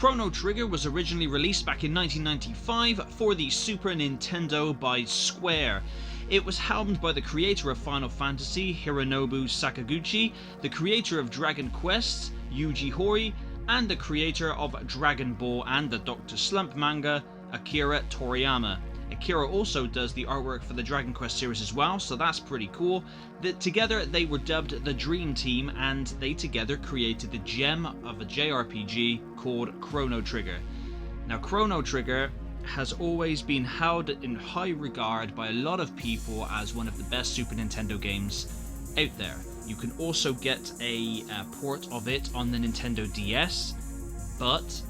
Chrono Trigger was originally released back in 1995 for the Super Nintendo by Square. It was helmed by the creator of Final Fantasy, Hironobu Sakaguchi, the creator of Dragon Quest, Yuji Horii, and the creator of Dragon Ball and the Dr. Slump manga, Akira Toriyama. Akira also does the artwork for the Dragon Quest series as well, so that's pretty cool. Together they were dubbed the Dream Team, and they together created the gem of a JRPG called Chrono Trigger. Now, Chrono Trigger has always been held in high regard by a lot of people as one of the best Super Nintendo games out there. You can also get a port of it on the Nintendo DS, but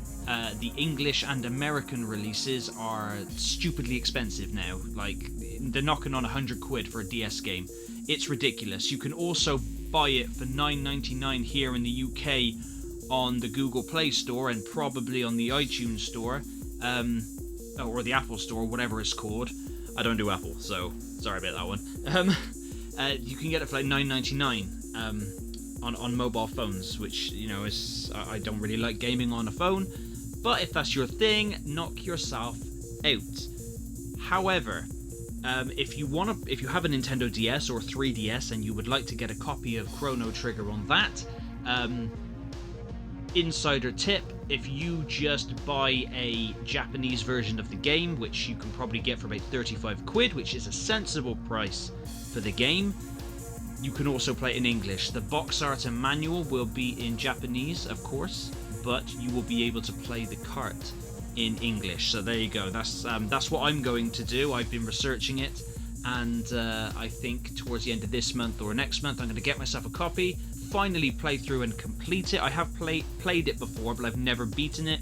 the English and American releases are stupidly expensive now. Like, they're knocking on 100 quid for a DS game. It's ridiculous. You can also buy it for $9.99 here in the UK on the Google Play Store and probably on the iTunes Store, or the Apple Store, whatever it's called. I don't do Apple, so sorry about that one. You can get it for like $9.99 on mobile phones, which, you know, is I don't really like gaming on a phone, but if that's your thing, knock yourself out. However, if you have a Nintendo DS or 3DS and you would like to get a copy of Chrono Trigger on that, insider tip: if you just buy a Japanese version of the game, which you can probably get for about 35 quid, which is a sensible price for the game, you can also play it in English. The box art and manual will be in Japanese, of course, but you will be able to play the cart in English. So there you go. That's what I'm going to do. I've been researching it, and I think towards the end of this month or next month I'm going to get myself a copy, finally play through and complete it. I have played it before, but I've never beaten it,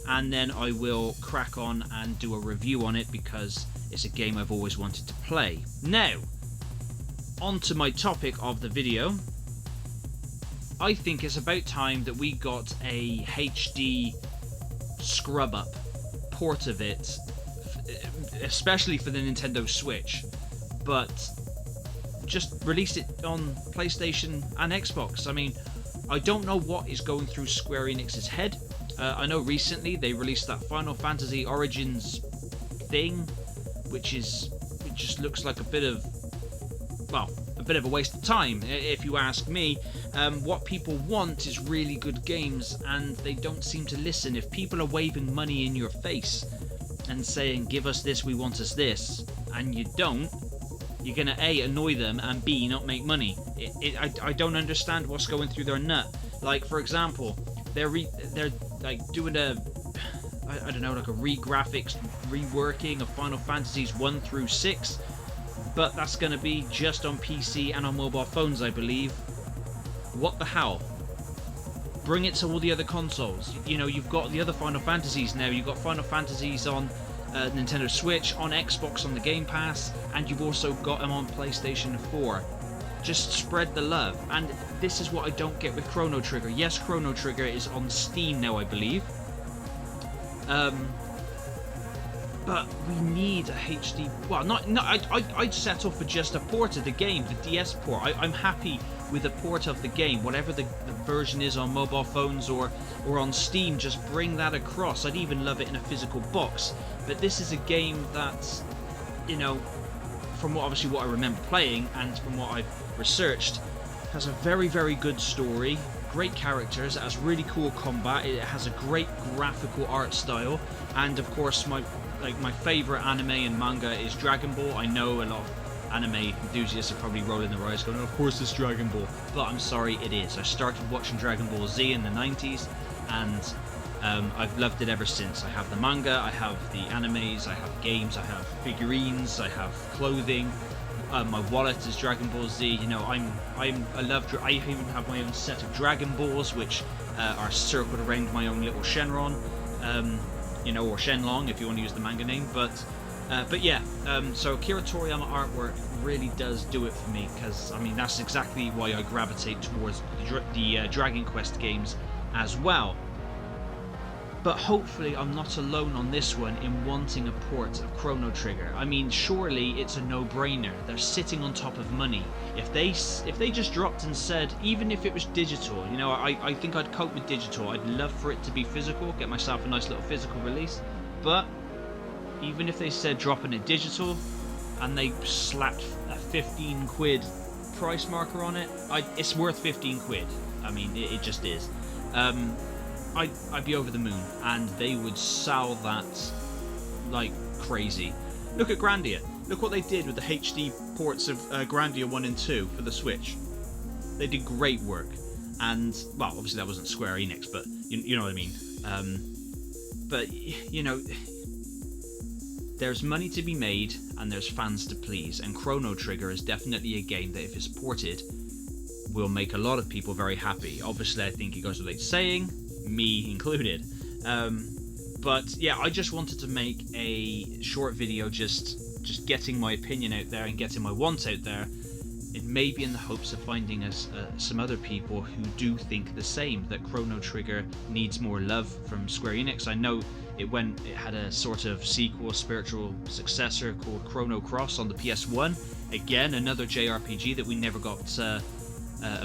and then I will crack on and do a review on it because it's a game I've always wanted to play. Now, on to my topic of the video. I think it's about time that we got a HD scrub up port of it, especially for the Nintendo Switch, but just release it on PlayStation and Xbox. I mean, I don't know what is going through Square Enix's head. I know recently they released that Final Fantasy Origins thing, which just looks like a bit of a waste of time, if you ask me. What people want is really good games, and they don't seem to listen. If people are waving money in your face and saying, give us this, we want us this, and you don't, you're gonna A, annoy them, and B, not make money. I don't understand what's going through their nut. Like, for example, they're like doing a re-graphics, reworking of Final Fantasies 1 through 6, but that's going to be just on PC and on mobile phones, I believe. What the hell? Bring it to all the other consoles. You know, you've got the other Final Fantasies now. You've got Final Fantasies on Nintendo Switch, on Xbox, on the Game Pass, and you've also got them on PlayStation 4. Just spread the love. And this is what I don't get with Chrono Trigger. Yes, Chrono Trigger is on Steam now, I believe. But we need a HD... Well, I'd settle for just a port of the game, the DS port. I'm happy with a port of the game, whatever the version is on mobile phones or on Steam. Just bring that across. I'd even love it in a physical box. But this is a game that, you know, from what I remember playing and from what I've researched, has a very, very good story, great characters, it has really cool combat, it has a great graphical art style, and of course my favourite anime and manga is Dragon Ball. I know a lot of anime enthusiasts are probably rolling their eyes going, oh, of course it's Dragon Ball, but I'm sorry, it is. I started watching Dragon Ball Z in the 90s, and I've loved it ever since. I have the manga, I have the animes, I have games, I have figurines, I have clothing. My wallet is Dragon Ball Z. You know, I even have my own set of Dragon Balls, which are circled around my own little Shenron, you know, or Shenlong if you want to use the manga name. But yeah, so Akira Toriyama artwork really does do it for me, because I mean that's exactly why I gravitate towards the Dragon Quest games as well. But hopefully I'm not alone on this one in wanting a port of Chrono Trigger. I mean, surely it's a no-brainer. They're sitting on top of money. If they just dropped and said, even if it was digital, you know, I think I'd cope with digital. I'd love for it to be physical, get myself a nice little physical release. But even if they said dropping it digital and they slapped a 15 quid price marker on it, it's worth 15 quid. I mean, it just is. I'd be over the moon, and they would sell that like crazy. Look at Grandia. Look what they did with the HD ports of Grandia 1 and 2 for the Switch. They did great work, and well, obviously that wasn't Square Enix, but you know what I mean. But you know, there's money to be made, and there's fans to please, and Chrono Trigger is definitely a game that, if it's ported, will make a lot of people very happy. Obviously, I think it goes without saying, me included. But yeah, I just wanted to make a short video just getting my opinion out there and getting my wants out there. It may be in the hopes of finding us some other people who do think the same, that Chrono Trigger needs more love from Square Enix. I know it had a sort of sequel, spiritual successor called Chrono Cross on the PS1. Again, another JRPG that we never got a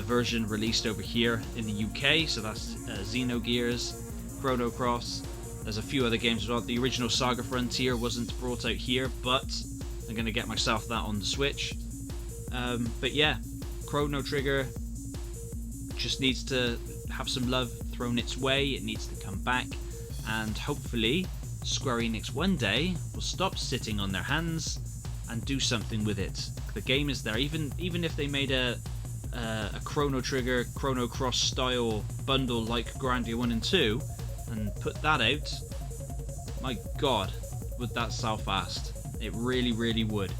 version released over here in the UK, so that's Xenogears, Chrono Cross. There's a few other games as well. The original Saga Frontier wasn't brought out here, but I'm going to get myself that on the Switch. But yeah, Chrono Trigger just needs to have some love thrown its way. It needs to come back, and hopefully Square Enix one day will stop sitting on their hands and do something with it. The game is there. Even if they made a Chrono Trigger, Chrono Cross style bundle like Grandia 1 and 2 and put that out, my god, would that sell fast. It really, really would.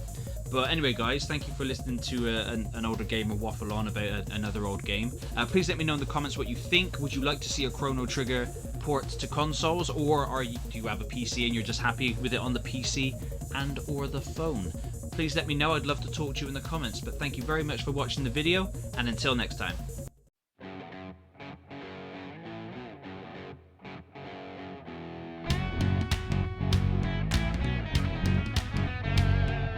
But anyway, guys, thank you for listening to an older gamer waffle on about another old game. Please let me know in the comments what you think. Would you like to see a Chrono Trigger port to consoles, or do you have a PC and you're just happy with it on the PC and or the phone? Please let me know. I'd love to talk to you in the comments. But thank you very much for watching the video, and until next time.